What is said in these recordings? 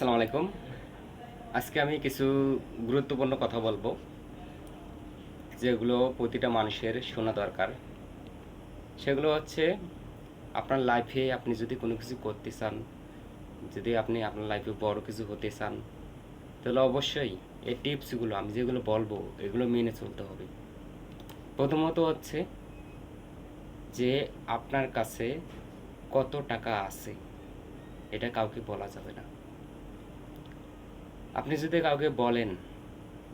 আসসালামু আলাইকুম। আজকে আমি কিছু গুরুত্বপূর্ণ কথা বলবো, যেগুলো প্রতিটা মানুষের শোনা দরকার। সেগুলো হচ্ছে, আপনার লাইফে আপনি যদি কোনো কিছু করতে চান, যদি আপনি আপনার লাইফে বড় কিছু হতে চান, তাহলে অবশ্যই এই টিপসগুলো আমি যেগুলো বলবো এগুলো মেনে চলতে হবে। প্রথমত হচ্ছে যে আপনার কাছে কত টাকা আছে এটা কাউকে বলা যাবে না। আপনি যদি কাউকে বলেন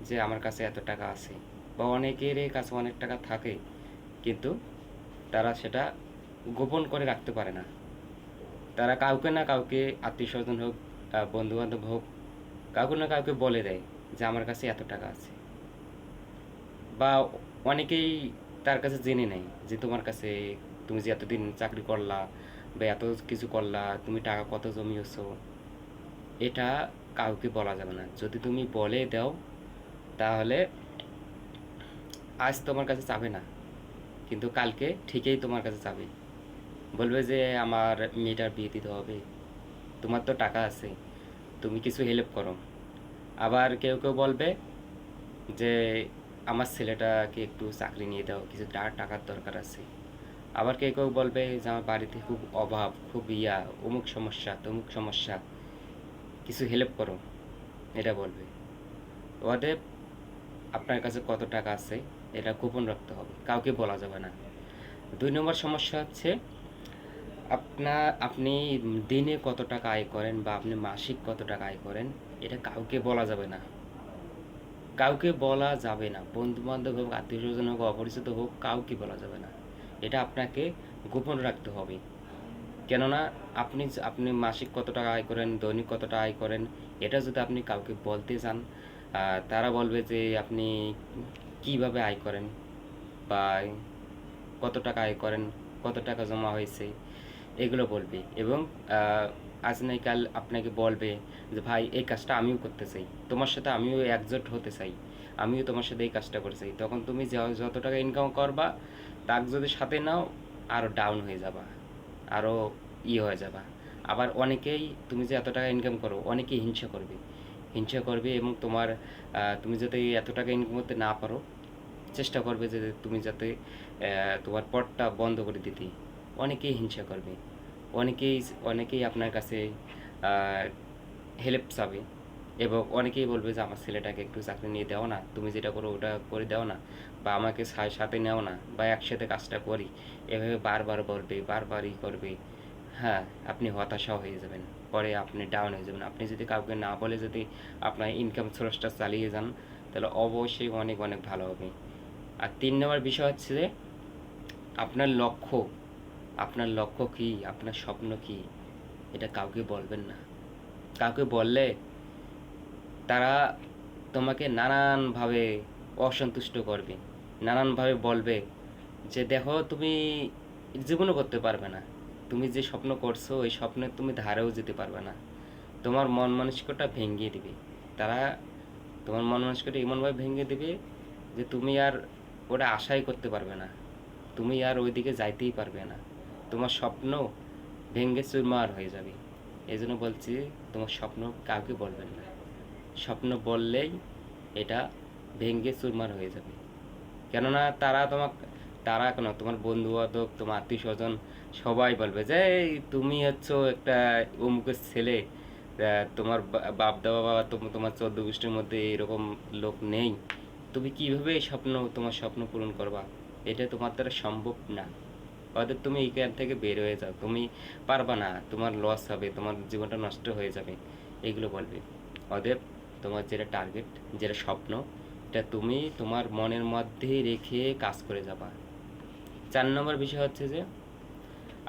যে আমার কাছে এত টাকা আছে, বা অনেকেরই কাছে অনেক টাকা থাকে, কিন্তু তারা সেটা গোপন করে রাখতে পারে না। তারা কাউকে না কাউকে, আত্মীয় স্বজন হোক, বন্ধু বান্ধব হোক, কাউকে না কাউকে বলে দেয় যে আমার কাছে এত টাকা আছে। বা অনেকেই তার কাছে জেনে নেয় যে তোমার কাছে, তুমি যে এতদিন চাকরি করলা বা এত কিছু করলা, তুমি টাকা কত জমিয়েছো, এটা কাউকে বলা যাবে না। যদি তুমি বলে দাও, তাহলে আজ তোমার কাছে চাবে না, কিন্তু কালকে ঠিকই তোমার কাছে চাবে। বলবে যে আমার মেয়েটার বিয়ে দিতে হবে, তোমার তো টাকা আছে, তুমি কিছু হেল্প করো। আবার কেউ কেউ বলবে যে আমার ছেলেটাকে একটু চাকরি নিয়ে দাও, কিছু টাকার দরকার আছে। আবার কেউ কেউ বলবে যে আমার বাড়িতে খুব অভাব, খুব অমুক সমস্যা তমুক সমস্যা, কিছু হেল্প করো, এটা বলবে। অতএব আপনার কাছে কত টাকা আছে এটা গোপন রাখতে হবে, কাউকে বলা যাবে না। 2 নম্বর সমস্যা হচ্ছে, আপনি দিনে কত টাকা আয় করেন বা আপনি মাসিক কত টাকা আয় করেন, এটা কাউকে বলা যাবে না। কাউকে বলা যাবে না, বন্ধু বান্ধব হোক, আত্মীয় স্বজন হোক, অপরিচিত হোক, কাউকে বলা যাবে না। এটা আপনাকে গোপন রাখতে হবে। কেননা আপনি মাসিক কত টাকা আয় করেন, দৈনিক কত টাকা আয় করেন, এটা যদি আপনি কাউকে বলতে চান, তারা বলবে যে আপনি কিভাবে আয় করেন, বা কত টাকা আয় করেন, কত টাকা জমা হয়েছে, এগুলো বলবে। এবং আজ নাই কাল আপনাকে বলবে যে ভাই এই কাজটা আমিও করতে চাই, তোমার সাথে আমিও একজোট হতে চাই, আমিও তোমার সাথে এই কাজটা করতে চাই। তখন তুমি যত টাকা ইনকাম করবা, তাক যদি সাথে নাও, আরও ডাউন হয়ে যাবা, আরও হয়ে যাবা। আবার অনেকেই, তুমি যে এত টাকা ইনকাম করো, অনেকেই হিংসা করবে, হিংসা করবে। এবং তুমি যদি এত টাকা ইনকাম করতে না পারো, চেষ্টা করবে যে তুমি যাতে তোমার পথটা বন্ধ করে দিতে। অনেকেই হিংসা করবে, অনেকেই অনেকেই আপনার কাছে হেল্প চাবে, এবং অনেকেই বলবে যে আমার ছেলেটাকে একটু চাকরি নিয়ে দাও না, তুমি যেটা করো ওটা করে দাও না, বা আমাকে সাথে নেও না, বা একসাথে কাজটা করি। এভাবে বারবার বলবে, বারবারই করবে। হ্যাঁ, আপনি হতাশা হয়ে যাবেন, পরে আপনি ডাউন হয়ে যাবেন। আপনি যদি কাউকে না বলে যদি আপনার ইনকাম সোর্সটা চালিয়ে যান, তাহলে অবশ্যই অনেক অনেক ভালো হবে। আর 3 নম্বর বিষয় হচ্ছে যে আপনার লক্ষ্য। আপনার লক্ষ্য কী, আপনার স্বপ্ন কী, এটা কাউকে বলবেন না। কাউকে বললে তারা তোমাকে নানানভাবে অসন্তুষ্ট করবে, নানানভাবে বলবে যে দেখো তুমি জীবনও করতে পারবে না, তুমি যে স্বপ্ন করছো ওই স্বপ্নে তুমি ধারেও যেতে পারবে না। তোমার মন মানসিকতা ভেঙে দিবে তারা, তোমার মন মানসিকতা এমনভাবে ভেঙে দিবে যে তুমি আর ওটা আশাই করতে পারবে না, তুমি আর ওইদিকে যাইতেই পারবে না। তোমার স্বপ্ন ভেঙে চুরমার হয়ে যাবে। এই জন্য বলছি, তোমার স্বপ্ন কাউকে বলবেন না। স্বপ্ন বললেই এটা ভেঙে চুরমার হয়ে যাবে। কেননা তারা কেন, তোমার বন্ধু বান্ধব, তোমার আত্মীয় স্বজন, সবাই বলবে যে এই তুমি হচ্ছ একটা অমুকের ছেলে, তোমার বাপ দাদা বা তোমার 14 গোষ্ঠীর মধ্যে এরকম লোক নেই, তুমি কিভাবে তোমার স্বপ্ন পূরণ করবা, এটা তোমার দ্বারা সম্ভব না। অতএব তুমি এইখান থেকে বের হয়ে যাও, তুমি পারবা না, তোমার লস হবে, তোমার জীবনটা নষ্ট হয়ে যাবে, এগুলো বলবে। অতএব তোমার যেটা টার্গেট, যেটা স্বপ্ন, এটা তুমি তোমার মনের মধ্যে রেখে কাজ করে যাবা। 4 নম্বর বিষয় হচ্ছে যে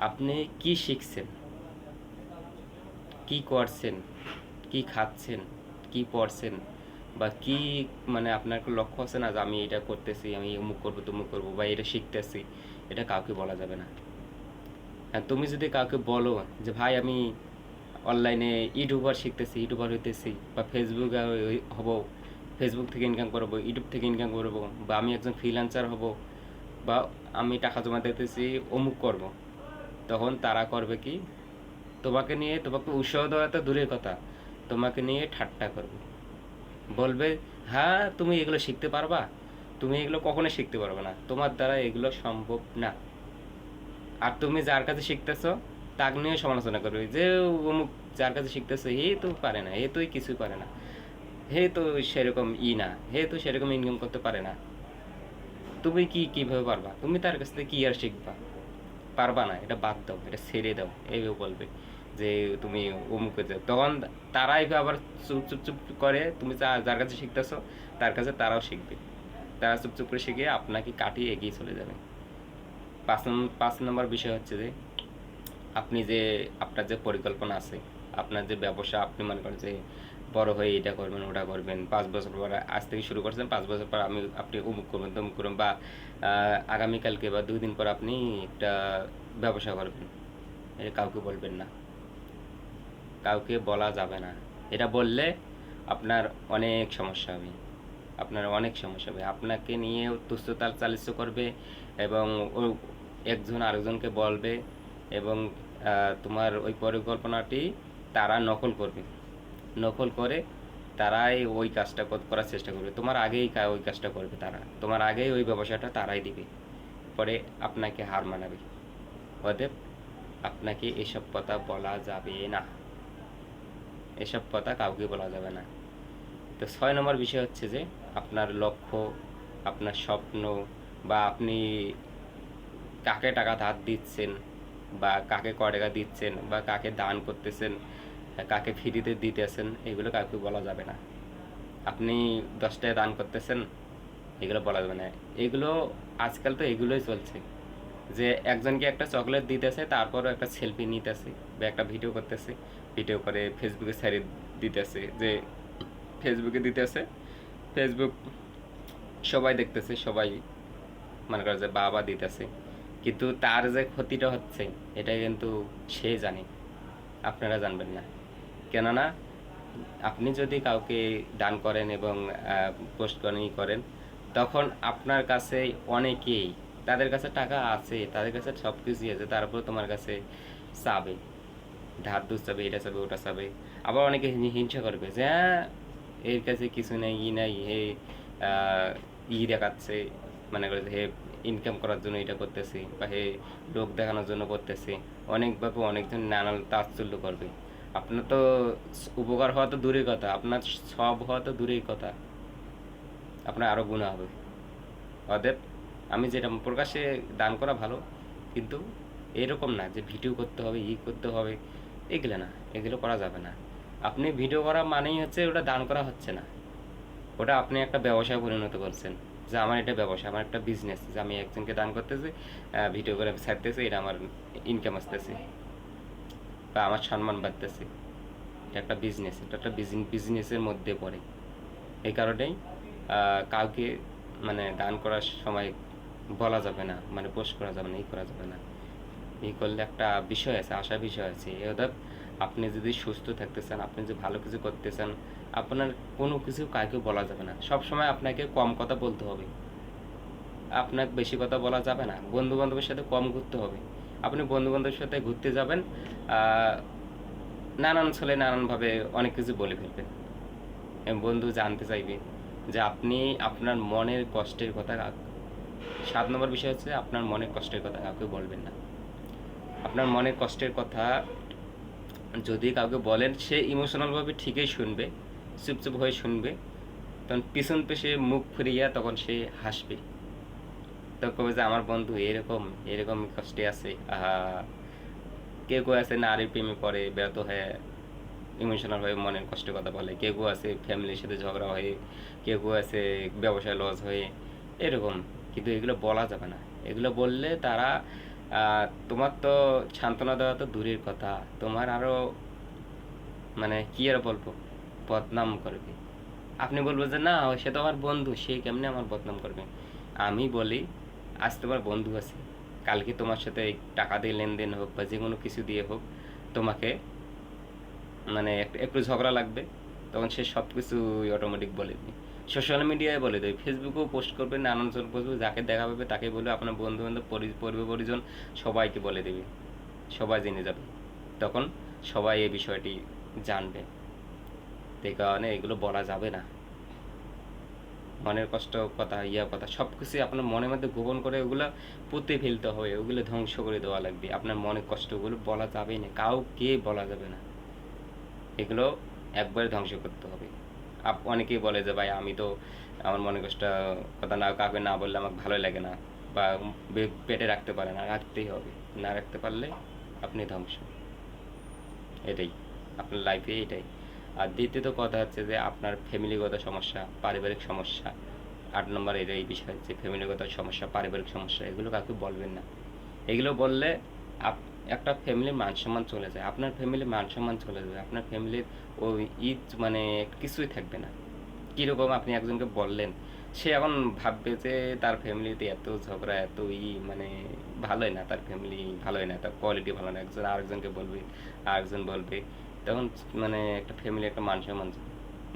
আপনি কি শিখছেন, কি করছেন, কি খাচ্ছেন, কি পড়ছেন, বা কি, মানে আপনার একটা লক্ষ্য আছে না যে আমি এটা করতেছি, আমি অমুক করবো তমুক করবো, বা এটা শিখতেছি, এটা কাউকে বলা যাবে না। হ্যাঁ, তুমি যদি কাউকে বলো যে ভাই আমি অনলাইনে ইউটিউবার শিখতেছি, ইউটিউবার হইতেছি, বা ফেসবুকে হব, ফেসবুক থেকে ইনকাম করবো, ইউটিউব থেকে ইনকাম করবো, বা আমি একজন ফ্রিল্যান্সার হব, বা আমি টাকা জমা দিতেছি, অমুক করব, তখন তারা করবে কি, তোমাকে নিয়ে তোমাকে উৎসাহ দেওয়া তো দূরের কথা, তোমাকে নিয়ে ঠাট্টা করবে, বলবে হ্যাঁ তুমি এগুলো শিখতে পারবা, তুমি এগুলো কখনো শিখতে পারবে না, তোমার দ্বারা এগুলো সম্ভব না। আর তুমি যার কাছে শিখতেছো তাকে নিয়ে সমালোচনা করবে যে অমুক যার কাছে শিখতেছে হে তো পারে না, হে তো কিছুই পারে না, হে তো সেরকম না, হে তো সেরকম ইনকাম করতে পারে না, তুমি কিভাবে পারবা, তুমি তার কাছ থেকে কি আর শিখবা, পারবা না, এটা বাদ দাও, এটা ছেড়ে দাও, এইভাবে বলবে যে তুমি অমুকে যাও। তখন তারাই আবার চুপ চুপ চুপ করে, তুমি যার কাছে শিখতেছো তার কাছে তারাও শিখবে, তারা চুপ চুপ করে শিখে আপনাকে কাটিয়ে এগিয়ে চলে যাবে। 5 নম্বর বিষয় হচ্ছে যে আপনি যে আপনার যে পরিকল্পনা আছে, আপনার যে ব্যবসা, আপনি মনে করেন যে বড় হয়ে এটা করবেন ওটা করবেন, 5 বছর পর আজ থেকে শুরু করছেন, 5 বছর পর আপনি অমুক করবেন তমুক করবেন, বা আগামীকালকে বা 2 দিন পর আপনি একটা ব্যবসা করবেন, এটা কাউকে বলবেন না, কাউকে বলা যাবে না। এটা বললে আপনার অনেক সমস্যা হবে, আপনার অনেক সমস্যা হবে, আপনাকে নিয়ে তুচ্ছতাল চালিত করবে, এবং ও একজন আরেকজনকে বলবে, এবং তোমার ওই পরিকল্পনাটি তারা নকল করবে, নকল করে তারাই ওই কাজটা করার চেষ্টা করবে, তোমার আগেই ওই কাজটা করবে, তারা তোমার আগেই ওই ব্যবসাটা তারাই দিবে, পরে আপনাকে হার মানাবে। অতএব আপনাকে এসব কথা বলা যাবে না, এসব কথা কাউকে বলা যাবে না। তো 6 নম্বর বিষয় হচ্ছে যে আপনার লক্ষ্য, আপনার স্বপ্ন, বা আপনি কাকে টাকা ধার দিচ্ছেন, বা কাকে ক টাকা দিচ্ছেন, বা কাকে দান করতেছেন, কাকে ফ্রিতে দিতেছেন, এগুলো কাউকে বলা যাবে না। আপনি 10 টাকা দান করতেছেন, এগুলো বলা যাবে না। এগুলো আজকাল তো এগুলোই চলছে, যে একজনকে একটা চকলেট দিতেছে, তারপরও একটা সেলফি নিতেছে বা একটা ভিডিও করতেছে, ভিডিও করে ফেসবুকে ছেড়ে দিতেছে, যে ফেসবুকে দিতেছে, ফেসবুক সবাই দেখতেছে, সবাই মনে করে যে বাবা দিতেছে, কিন্তু তার যে ক্ষতিটা হচ্ছে এটা কিন্তু সে জানে, আপনারা জানবেন না। কেননা আপনি যদি কাউকে দান করেন এবং পোস্ট করেন, তখন আপনার কাছে অনেকেই, তাদের কাছে টাকা আছে, তাদের কাছে সব কিছুই আছে, তারপর তোমার কাছে চাবে, ধার দুধ চাবে, এটা চাবে ওটা চাবে। আবার অনেকে হিংসা করবে যে হ্যাঁ এর কাছে কিছু নেই, নাই, হে দেখাচ্ছে, মানে করে হে ইনকাম করার জন্য এটা করতেছে, বা হে লোক দেখানোর জন্য করতেছে, অনেকভাবে অনেকজন নানান তাচ্ছল্য করবে। আপনার তো উপকার হওয়া তো দূরের কথা, আপনার সব হওয়া তো দূরের কথা, আপনার আরও গুণা হবে। অতএব আমি যেটা প্রকাশ্যে দান করা ভালো, কিন্তু এরকম না যে ভিডিও করতে হবে, করতে হবে, এগুলো না, এগুলো করা যাবে না। আপনি ভিডিও করা মানেই হচ্ছে ওটা দান করা হচ্ছে না, ওটা আপনি একটা ব্যবসায় পরিণত করছেন, যে আমার এটা ব্যবসা, আমার একটা বিজনেস, যে আমি একজনকে দান করতেছি, ভিডিও করে ছাড়তেছি, এটা আমার ইনকাম আসতেছে বা আমার সম্মান বাড়তেছে, এটা একটা বিজনেস, এটা একটা বিজনেসের মধ্যে পড়ে। এই কারণেই কাউকে মানে দান করার সময় বলা যাবে না, মানে পোস্ট করা যাবে না, করা যাবে না। এই করলে একটা বিষয় আছে, আশার বিষয় আছে। অর্থাৎ আপনি যদি সুস্থ থাকতে চান, আপনি যদি ভালো কিছু করতে চান, আপনার কোনো কিছু কাউকে বলা যাবে না, সব সময় আপনাকে কম কথা বলতে হবে, আপনাকে বেশি কথা বলা যাবে না। বন্ধু বান্ধবের সাথে কম ঘুরতে হবে। আপনি বন্ধু বান্ধবের সাথে ঘুরতে যাবেন, নানান ছলে নানানভাবে অনেক কিছু বলে ফেলবেন, বন্ধু জানতে চাইবে যে আপনি আপনার মনের কষ্টের কথা। 7 নম্বর বিষয় হচ্ছে আপনার মনের কষ্টের কথা কাউকে বলবেন না। আপনার মনের কষ্টের কথা যদি কাউকে বলেন, সে ইমোশনালভাবে ঠিকই শুনবে, চুপচুপ হয়ে শুনবে, তখন পিছন পেশে মুখ ফিরিয়া তখন সে হাসবে, তখন কবে যে আমার বন্ধু এরকম এরকম কষ্টে আছে। কেউ কেউ আছে নারীর প্রেমে পড়ে, ব্যর্থ হয়ে ইমোশনাল হয়ে মনের কষ্টের কথা বলে, কেউ কেউ আছে ফ্যামিলির সাথে ঝগড়া হয়ে, কেউ কেউ আছে ব্যবসায় লস হয়ে, এরকম। কিন্তু এগুলো বলা যাবে না, এগুলো বললে তারা তোমার তো সান্ত্বনা দেওয়া তো দূরের কথা, তোমার আরও মানে কি আর বলবো, বদনাম করবে। আপনি বলবো যে না সে তো আমার বন্ধু, সে কেমনে আমার বদনাম করবে। আমি বলি আজ তোমার বন্ধু আছে, কালকে তোমার সাথে টাকা দিয়ে লেনদেন হোক বা যে কোনো কিছু দিয়ে হোক, তোমাকে মানে একটু ঝগড়া লাগবে, তখন সে সব কিছু অটোমেটিক বলে দিবে, সোশ্যাল মিডিয়ায় বলে দেবে, ফেসবুকেও পোস্ট করবে, নানানজন বলবে, যাকে দেখা পাবে তাকে বলবে, আপনার বন্ধু বান্ধব পরিবার পরিজন সবাইকে বলে দেবে, সবাই জেনে যাবে, তখন সবাই এই বিষয়টি জানবে। এই কারণে এগুলো বলা যাবে না। মনের কষ্ট কথা, কথা সব কিছুই আপনার মনের মধ্যে গোপন করে ওগুলো পুঁতে ফেলতে হবে, ওগুলো ধ্বংস করে দেওয়া লাগবে। আপনার মনের কষ্টগুলো বলা যাবেই না, কাউকে বলা যাবে না। এগুলো একবারে ধ্বংস করতে হবে। অনেকেই বলে যে ভাই আমি তো আমার মনের কষ্ট কথা না কাউকে না বললে আমাকে ভালো লাগে না, বা পেটে রাখতে পারে না, রাখতেই হবে। না রাখতে পারলে আপনি ধ্বংস। এটাই আপনার লাইফে এটাই। আর দ্বিতীয়ত কথা হচ্ছে যে আপনার ফ্যামিলিগত সমস্যা, পারিবারিক সমস্যা। 8 নম্বর এটাই বিষয় যে ফ্যামিলিগত সমস্যা, পারিবারিক সমস্যা, এগুলো কাউকে বলবেন না। এগুলো বললে একটা ফ্যামিলির মান সম্মান চলে যায়, আপনার ফ্যামিলির মান সম্মান চলে যাবে, আপনার ফ্যামিলির ওই মানে কিছুই থাকবে না। কীরকম আপনি একজনকে বললেন, সে এখন ভাববে যে তার ফ্যামিলিতে এত ঝগড়া, এত মানে ভালোই না, তার ফ্যামিলি ভালোই না, তার কোয়ালিটি ভালো না। একজন আরেকজনকে বলবে, আরেকজন বলবে, তখন মানে একটা ফ্যামিলি একটা মান সম্মান যাবে,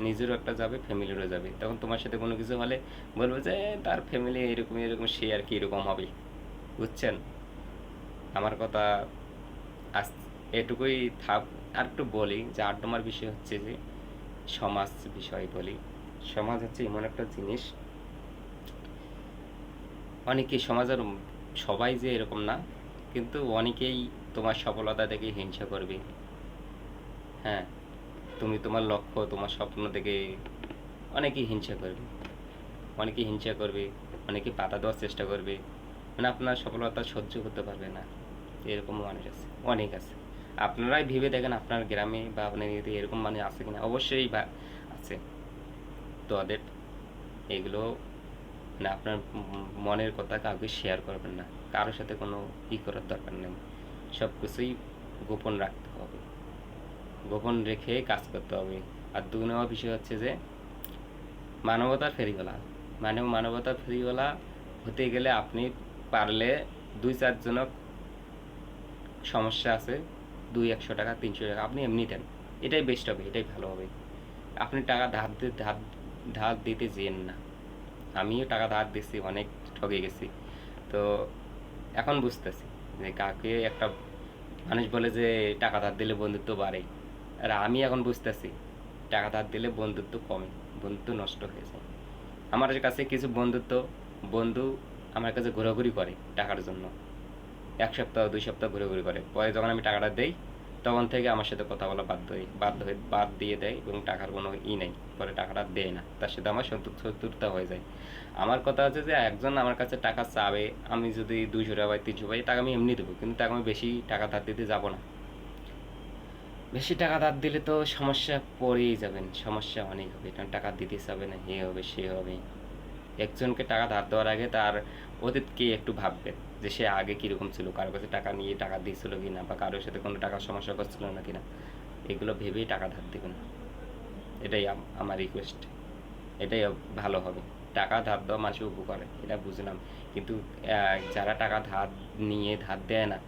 নিজেরও একটা যাবে, ফ্যামিলিরও যাবে। তখন তোমার সাথে কোনো কিছু হলে বলবে যে তার ফ্যামিলি এরকম এরকম, সে আর কি এরকম হবে। বুঝছেন আমার কথা? আজ এটুকুই থাক। আর একটু বলি যে 8 নম্বর বিষয় হচ্ছে যে সমাজ বিষয় বলি। সমাজ হচ্ছে এমন একটা জিনিস, অনেকেই সমাজের সবাই যে এরকম না, কিন্তু অনেকেই তোমার সফলতা দেখে হিংসা করবে। হ্যাঁ, তুমি তোমার লক্ষ্য, তোমার স্বপ্ন দেখে অনেকেই হিংসা করবে, অনেকেই হিংসা করবে, অনেকেই বাধা দেওয়ার চেষ্টা করবে, মানে আপনার সফলতা সহ্য করতে পারবে না। এরকমও মানুষ আছে, অনেক আছে। আপনারাই ভেবে দেখেন আপনার গ্রামে বা আপনার ইয়েতে এরকম মানে আছে কিনা, অবশ্যই বা আছে। তো ওদের এগুলো মানে আপনার মনের কথা কাউকে শেয়ার করবেন না, কারোর সাথে কোনো করার দরকার নেই। সব কিছুই গোপন রাখতে হবে, গোপন রেখে কাজ করতে হবে। আর 2 নম্বর বিষয় হচ্ছে যে মানবতার ফেরিওয়ালা। মানে মানবতার ফেরিওয়ালা হতে গেলে আপনি পারলে 2-4 জনক সমস্যা আছে, 200-100 টাকা 300 টাকা আপনি এমনি দেন, এটাই বেস্ট হবে, এটাই ভালো হবে। আপনি টাকা ধার দিতে যেন না। আমিও টাকা ধার দিচ্ছি, অনেক ঠকে গেছি। তো এখন বুঝতেছি যে কাকে একটা মানুষ বলে যে টাকা ধার দিলে বন্ধুত্ব বাড়ে, আর আমি এখন বুঝতেছি টাকা ধার দিলে বন্ধুত্ব কমে, বন্ধুত্ব নষ্ট হয়ে যায়। আমার কাছে কিছু বন্ধু আমার কাছে ঘোরাঘুরি করে টাকার জন্য, 1 সপ্তাহ 2 সপ্তাহ ঘুরে করে, পরে যখন আমি টাকাটা দেই তখন থেকে আমার সাথে কথা বলা বাদ দিয়ে দেয়, এবং টাকার কোনো নেই, পরে টাকাটা দেয় না, তার সাথে আমার শত্রুতা হয়ে যায়। আমার কথা হচ্ছে যে একজন আমার কাছে টাকা চাবে, আমি যদি 200 টাকা পাই 300 পাই, টাকা আমি এমনি দেবো, কিন্তু তাকে আমি বেশি টাকা ধার দিতে যাবো না। বেশি টাকা ধার দিলে তো সমস্যা পড়েই যাবেন, সমস্যা অনেক হবে, কারণ টাকা দিতে চাবে না, এ হবে সে হবে। একজনকে টাকা ধার দেওয়ার আগে তার অতীতকে একটু ভাববেন যে সে আগে কীরকম ছিল, কারো কাছে টাকা নিয়ে টাকা দিয়েছিল কি না, বা কারোর সাথে কোনো টাকার সমস্যা করছিল না কিনা, এগুলো ভেবেই টাকা ধার দেবেন। এটাই আমার রিকোয়েস্ট, এটাই ভালো হবে। টাকা ধার দেওয়া মানুষের উপকারে, এটা বুঝলাম, কিন্তু যারা টাকা ধার দেয় না,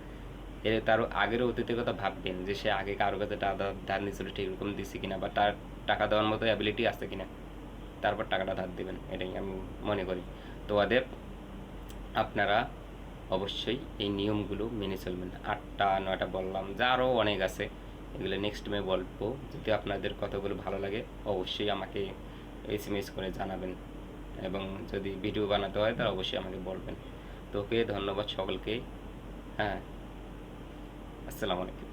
তার আগের অতীতের কথা ভাববেন যে সে আগে কারো কাছে ধার নিয়েছিল ঠিক এরকম দিচ্ছে কিনা, বা তার টাকা দেওয়ার মতো অ্যাবিলিটি আছে কিনা, তারপর টাকাটা ধার দেবেন, এটাই আমি মনে করি। তো আপনারা অবশ্যই এই নিয়মগুলো মেনে চলবেন। 8টা 9টা বললাম, যা আরও অনেক আছে, এগুলো নেক্সট টাইমে বলবো। যদি আপনাদের কথাগুলো ভালো লাগে অবশ্যই আমাকে SMS করে জানাবেন, এবং যদি ভিডিও বানাতে হয় তাহলে অবশ্যই আমাকে বলবেন। তো ওকে, ধন্যবাদ সকলকে। হ্যাঁ, আসসালামু আলাইকুম।